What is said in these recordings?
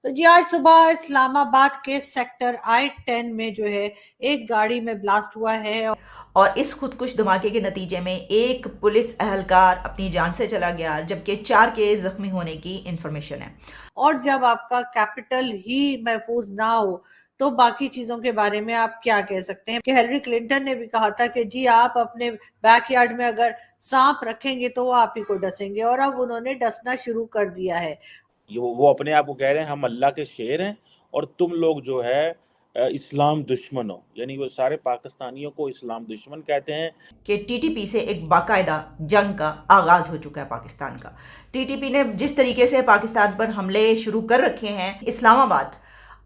तो जी आज सुबह इस्लामाबाद के सेक्टर I-10 में जो है एक गाड़ी में ब्लास्ट हुआ है। और इस खुदकुश धमाके के नतीजे में एक पुलिस अहलकार अपनी जान से चला गया, जबकि 4 के जख्मी होने की इंफॉर्मेशन है। और जब आपका कैपिटल ही महफूज ना हो तो बाकी चीजों के बारे में आप क्या कह सकते हैं कि हिलरी क्लिंटन ने भी कहा था कि जी आप अपने बैकयार्ड में अगर सांप रखेंगे तो वो आप ही को डसेंगे, और अब उन्होंने डसना शुरू कर दिया है। वो अपने आप को कह रहे हैं हम अल्लाह के शेर हैं और तुम लोग जो है इस्लाम दुश्मन हो, यानी वो सारे पाकिस्तानियों को इस्लाम दुश्मन कहते हैं। कि टीटीपी से एक बाकायदा जंग का आगाज़ हो चुका है पाकिस्तान का। टीटीपी ने जिस तरीके से पाकिस्तान पर हमले शुरू कर रखे हैं, इस्लामाबाद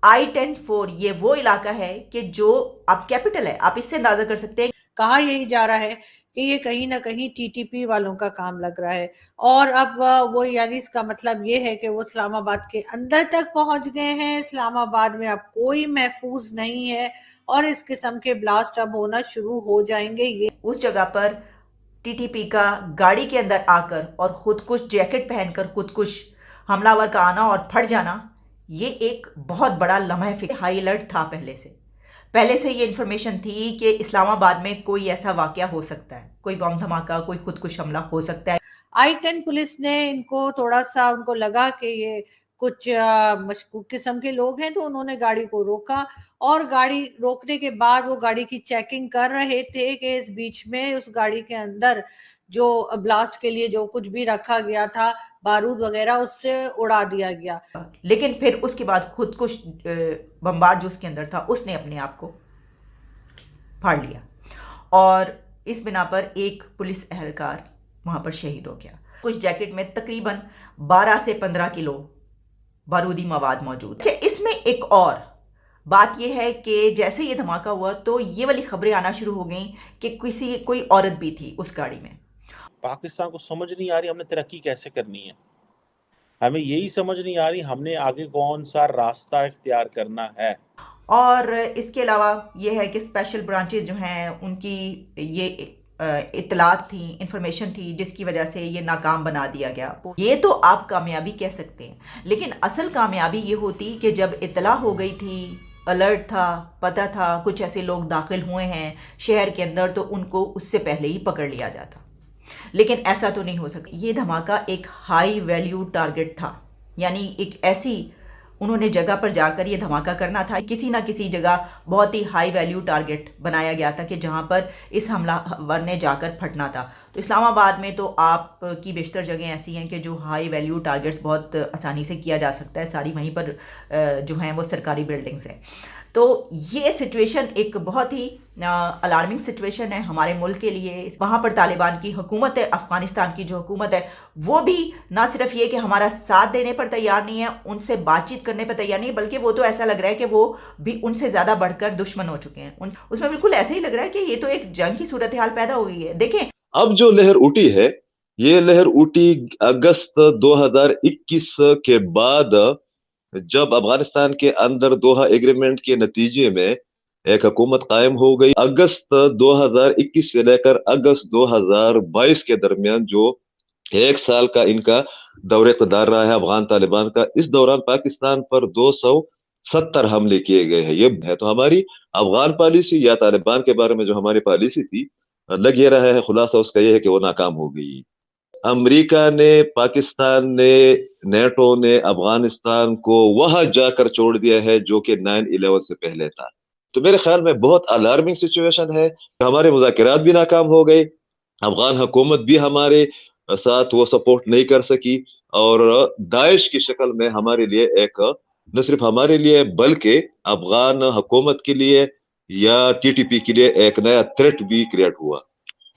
I-10-4 ये वो इलाका है कि जो आप कैपिटल है, आप इससे अंदाज़ा कर सकते हैं। कहा यही जा रहा है कि ये कहीं ना कहीं टीटीपी वालों का काम लग रहा है, और अब वो यानी इसका मतलब ये है कि वो इस्लामाबाद के अंदर तक पहुंच गए हैं। इस्लामाबाद में अब कोई महफूज नहीं है और इस किस्म के ब्लास्ट अब होना शुरू हो जाएंगे। ये उस जगह पर टीटीपी का गाड़ी के अंदर आकर और खुदकुश जैकेट पहनकर खुदकुश हमलावर का आना और फट जाना, ये एक बहुत बड़ा लम्हा फिर हाई अलर्ट था। पहले से ये इन्फॉर्मेशन थी कि इस्लामाबाद में कोई ऐसा वाकया हो सकता है, कोई बम धमाका, कोई खुदकुश हमला हो सकता है। I-10 पुलिस ने इनको थोड़ा सा, उनको लगा कि ये कुछ मशकूक किस्म के लोग हैं, तो उन्होंने गाड़ी को रोका, और गाड़ी रोकने के बाद वो गाड़ी की चेकिंग कर रहे थे कि इस बीच में उस गाड़ी के अंदर जो ब्लास्ट के लिए जो कुछ भी रखा गया था, बारूद वगैरह, उससे उड़ा दिया गया। लेकिन फिर उसके बाद खुदकुश बम्बार जो उसके अंदर था, उसने अपने आप को फाड़ लिया और इस बिना पर एक पुलिस अहलकार वहां पर शहीद हो गया। कुछ जैकेट में तकरीबन 12 से 15 किलो बारूदी मवाद मौजूद है। इसमें एक और बात यह है कि जैसे ये धमाका हुआ तो ये वाली खबरें आना शुरू हो गई कि कोई औरत भी थी उस गाड़ी में। पाकिस्तान को समझ नहीं आ रही हमने तरक्की कैसे करनी है, हमें यही समझ नहीं आ रही हमने आगे कौन सा रास्ता इख्तियार करना है। और इसके अलावा ये है कि स्पेशल ब्रांचेस जो हैं उनकी ये इतलात थी, इंफॉर्मेशन थी, जिसकी वजह से ये नाकाम बना दिया गया। ये तो आप कामयाबी कह सकते हैं, लेकिन असल कामयाबी ये होती कि जब इतला हो गई थी, अलर्ट था, पता था कुछ ऐसे लोग दाखिल हुए हैं शहर के अंदर, तो उनको उससे पहले ही पकड़ लिया जाता। लेकिन ऐसा तो नहीं हो सका। ये धमाका एक हाई वैल्यू टारगेट था, यानी एक ऐसी उन्होंने जगह पर जाकर ये धमाका करना था। किसी ना किसी जगह बहुत ही हाई वैल्यू टारगेट बनाया गया था कि जहां पर इस हमलावर ने जाकर फटना था। तो इस्लामाबाद में तो आपकी बेशतर जगह ऐसी हैं कि जो हाई वैल्यू टारगेट्स बहुत आसानी से किया जा सकता है। सारी वहीं पर जो हैं वो सरकारी बिल्डिंग्स हैं। तो ये सिचुएशन एक बहुत ही अलार्मिंग सिचुएशन है हमारे मुल्क के लिए। वहाँ पर तालिबान की हुकूमत है, अफ़गानिस्तान की जो हुकूमत है, वो भी ना सिर्फ ये कि हमारा साथ देने पर तैयार नहीं है, उनसे बातचीत करने पर तैयार नहीं है, बल्कि वो तो ऐसा लग रहा है कि वो भी उनसे ज़्यादा बढ़कर दुश्मन हो चुके हैं। उसमें बिल्कुल ऐसे ही लग रहा है कि ये तो एक जंग की सूरत हाल पैदा हो गई है। देखें, अब जो लहर उठी है, ये लहर उठी अगस्त 2021 के बाद, जब अफगानिस्तान के अंदर दोहा एग्रीमेंट के नतीजे में एक हुकूमत कायम हो गई। अगस्त 2021 से लेकर अगस्त 2022 के दरमियान जो 1 साल का इनका दौरे इक़्तिदार रहा है अफगान तालिबान का, इस दौरान पाकिस्तान पर 270 हमले किए गए हैं। ये है तो हमारी अफगान पॉलिसी या तालिबान के बारे में जो हमारी पॉलिसी थी, लग ये रहा है खुलासा उसका ये है कि वो नाकाम हो गई। अमेरिका ने, पाकिस्तान ने, नेटो ने अफगानिस्तान को वहां जाकर छोड़ दिया है जो कि 9/11 से पहले था। तो मेरे ख्याल में बहुत अलार्मिंग सिचुएशन है। हमारे मुज़ाकरात भी नाकाम हो गए, अफगान हुकूमत भी हमारे साथ वो सपोर्ट नहीं कर सकी, और दाइश की शक्ल में हमारे लिए एक, न सिर्फ हमारे लिए बल्कि अफगान हुकूमत के लिए या टीटीपी के लिए एक नया थ्रेट भी क्रिएट हुआ।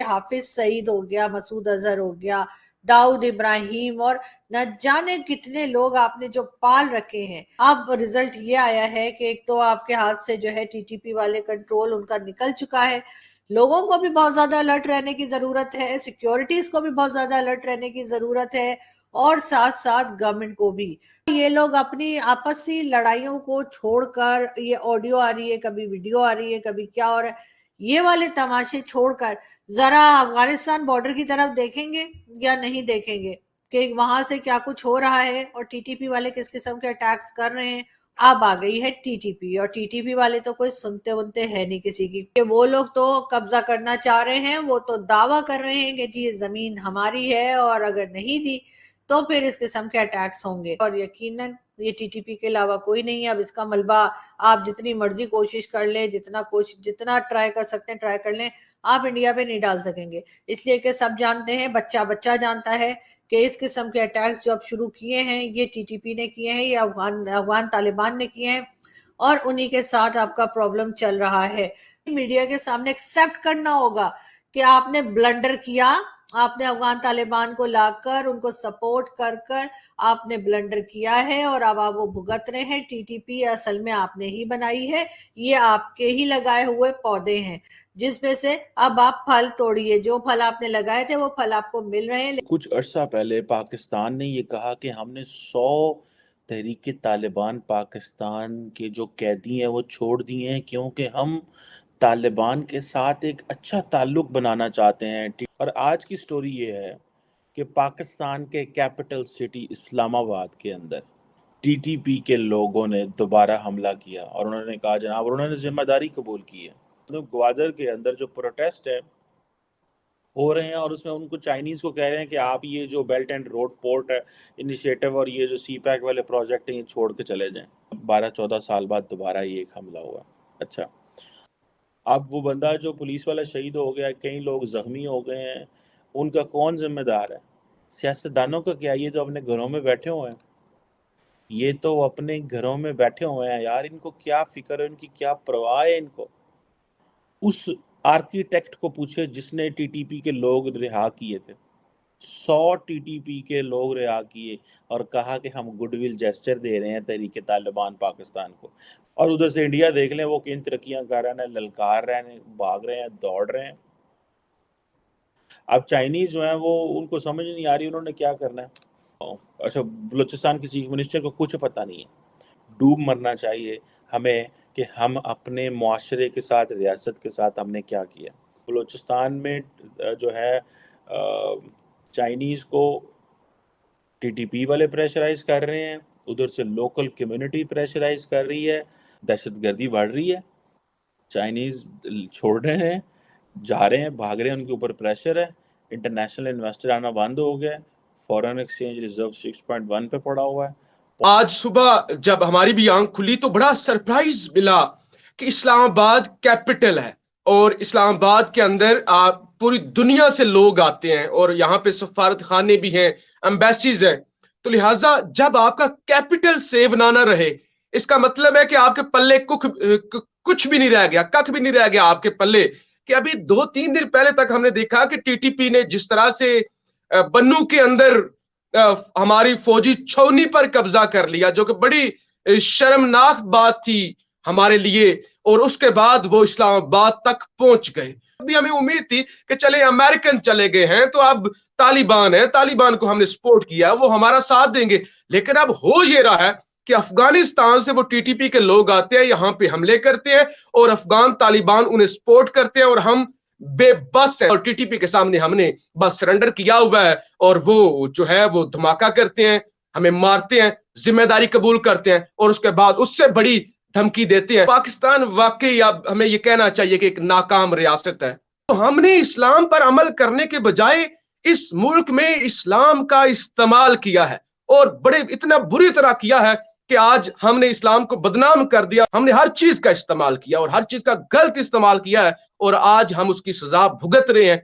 हाफिज सईद हो गया, मसूद अजहर हो गया, दाऊद इब्राहिम, और न जाने कितने लोग आपने जो पाल रखे हैं। अब रिजल्ट ये आया है कि एक तो आपके हाथ से जो है टीटीपी वाले कंट्रोल उनका निकल चुका है। लोगों को भी बहुत ज्यादा अलर्ट रहने की जरूरत है, सिक्योरिटीज को भी बहुत ज्यादा अलर्ट रहने की जरूरत है, और साथ साथ गवर्नमेंट को भी। ये लोग अपनी आपसी लड़ाइयों को छोड़कर, ये ऑडियो आ रही है, कभी वीडियो आ रही है, कभी क्या हो रहा है, ये वाले तमाशे छोड़कर जरा अफगानिस्तान बॉर्डर की तरफ देखेंगे या नहीं देखेंगे? कि वहां से क्या कुछ हो रहा है और टीटीपी वाले किस किस्म के अटैक्स कर रहे हैं। अब आ गई है टीटीपी, और टीटीपी वाले तो कोई सुनते वनते है नहीं किसी की, कि वो लोग तो कब्जा करना चाह रहे हैं। वो तो दावा कर रहे हैं कि जी ये जमीन हमारी है और अगर नहीं दी तो फिर इस किस्म के अटैक्स होंगे। और यकीनन ये टीटीपी के अलावा कोई नहीं है। अब इसका मलबा आप जितनी मर्जी कोशिश कर लें, जितना ट्राई कर सकते हैं ट्राई कर लें, आप इंडिया पे नहीं डाल सकेंगे। इसलिए कि सब जानते हैं, बच्चा बच्चा जानता है कि इस किस्म के अटैक्स जो अब शुरू किए हैं ये टीटीपी ने किए हैं, ये अफगान तालिबान ने किए हैं, और उन्हीं के साथ आपका प्रॉब्लम चल रहा है। मीडिया के सामने एक्सेप्ट करना होगा कि आपने ब्लंडर किया, आपने अफगान तालिबान को लाकर उनको सपोर्ट कर कर आपने ब्लंडर किया है, और अब आप वो भुगत रहे हैं। टीटीपी असल में आपने ही बनाई है, ये आपके ही लगाए हुए पौधे हैं जिसमें से अब आप फल तोड़िए। जो फल आपने लगाए थे वो फल आपको मिल रहे हैं। कुछ अर्सा पहले पाकिस्तान ने ये कहा कि हमने 100 तहरीक तालिबान पाकिस्तान के जो कैदी हैं वो छोड़ दिए हैं, क्योंकि हम तालिबान के साथ एक अच्छा ताल्लुक बनाना चाहते हैं। और आज की स्टोरी ये है कि पाकिस्तान के कैपिटल सिटी इस्लामाबाद के अंदर टीटीपी के लोगों ने दोबारा हमला किया और उन्होंने कहा जनाब, और उन्होंने जिम्मेदारी कबूल की है। तो ग्वादर के अंदर जो प्रोटेस्ट है हो रहे हैं, और उसमें उनको चाइनीज़ को कह रहे हैं कि आप ये जो बेल्ट एंड रोड पोर्ट है इनिशिएटिव और ये जो सी पैक वाले प्रोजेक्ट हैं ये छोड़ के चले जाएं। 12-14 साल बाद दोबारा ये एक हमला हुआ। अच्छा, अब वो बंदा जो पुलिस वाला शहीद हो गया, कई लोग जख्मी हो गए हैं, उनका कौन जिम्मेदार है? सियासतदानों का क्या? ये जो अपने घरों में बैठे हुए हैं, ये तो अपने घरों में बैठे हुए हैं यार, इनको क्या फिक्र है, इनकी क्या परवाह है इनको? उस आर्किटेक्ट को पूछे जिसने टीटीपी के लोग रिहा किए थे। 100 टीटीपी के लोग रिहा किए और कहा कि हम गुडविल जेस्चर दे रहे हैं तहरीक तालिबान पाकिस्तान को। और उधर से इंडिया देख लें, वो किन तरक्कियां कर रहे हैं, ललकार रहे हैं, भाग रहे हैं, दौड़ रहे हैं। अब चाइनीज जो है वो उनको समझ नहीं आ रही उन्होंने क्या करना है। अच्छा, बलूचिस्तान के चीफ मिनिस्टर को कुछ पता नहीं है। डूब मरना चाहिए हमें कि हम अपने मुआशरे के साथ, रियासत के साथ हमने क्या किया। बलूचिस्तान में जो है चाइनीज़ को टीटीपी वाले प्रेशराइज कर रहे हैं, उधर से लोकल कम्युनिटी प्रेशराइज कर रही है, दहशतगर्दी बढ़ रही है। चाइनीज़ छोड़ रहे हैं, जा रहे हैं, भाग रहे हैं, उनके ऊपर प्रेशर है। इंटरनेशनल इन्वेस्टर आना बंद हो गया है, फॉरेन एक्सचेंज रिजर्व 6.1 पे पड़ा हुआ है। आज सुबह जब हमारी भी आंख खुली तो बड़ा सरप्राइज मिला कि इस्लामाबाद कैपिटल है और इस्लामाबाद के अंदर पूरी दुनिया से लोग आते हैं और यहाँ पे सफारत खाने भी हैं, एम्बेसीज हैं। तो लिहाजा जब आपका कैपिटल सेव ना रहे, इसका मतलब है कि आपके पल्ले कुछ भी नहीं रह गया, कख भी नहीं रह गया आपके पल्ले। कि अभी 2-3 दिन पहले तक हमने देखा कि टीटीपी ने जिस तरह से बन्नू के अंदर हमारी फौजी छावनी पर कब्जा कर लिया, जो कि बड़ी शर्मनाक बात थी हमारे लिए, और उसके बाद वो इस्लामाबाद तक पहुंच गए। अभी हमें उम्मीद थी कि चले अमेरिकन चले गए हैं तो अब तालिबान है, तालिबान को हमने सपोर्ट किया, वो हमारा साथ देंगे। लेकिन अब हो ये रहा है कि अफगानिस्तान से वो टीटीपी के लोग आते हैं, यहाँ पे हमले करते हैं और अफगान तालिबान उन्हें सपोर्ट करते हैं और हम बेबस है। और टीटीपी के सामने हमने बस सरेंडर किया हुआ है और वो जो है वो धमाका करते हैं, हमें मारते हैं, जिम्मेदारी कबूल करते हैं और उसके बाद उससे बड़ी धमकी देते हैं। पाकिस्तान वाकई अब हमें ये कहना चाहिए कि एक नाकाम रियासत है। तो हमने इस्लाम पर अमल करने के बजाय इस मुल्क में इस्लाम का इस्तेमाल किया है और बड़े इतना बुरी तरह किया है कि आज हमने इस्लाम को बदनाम कर दिया। हमने हर चीज का इस्तेमाल किया और हर चीज का गलत इस्तेमाल किया है और आज हम उसकी सजा भुगत रहे हैं।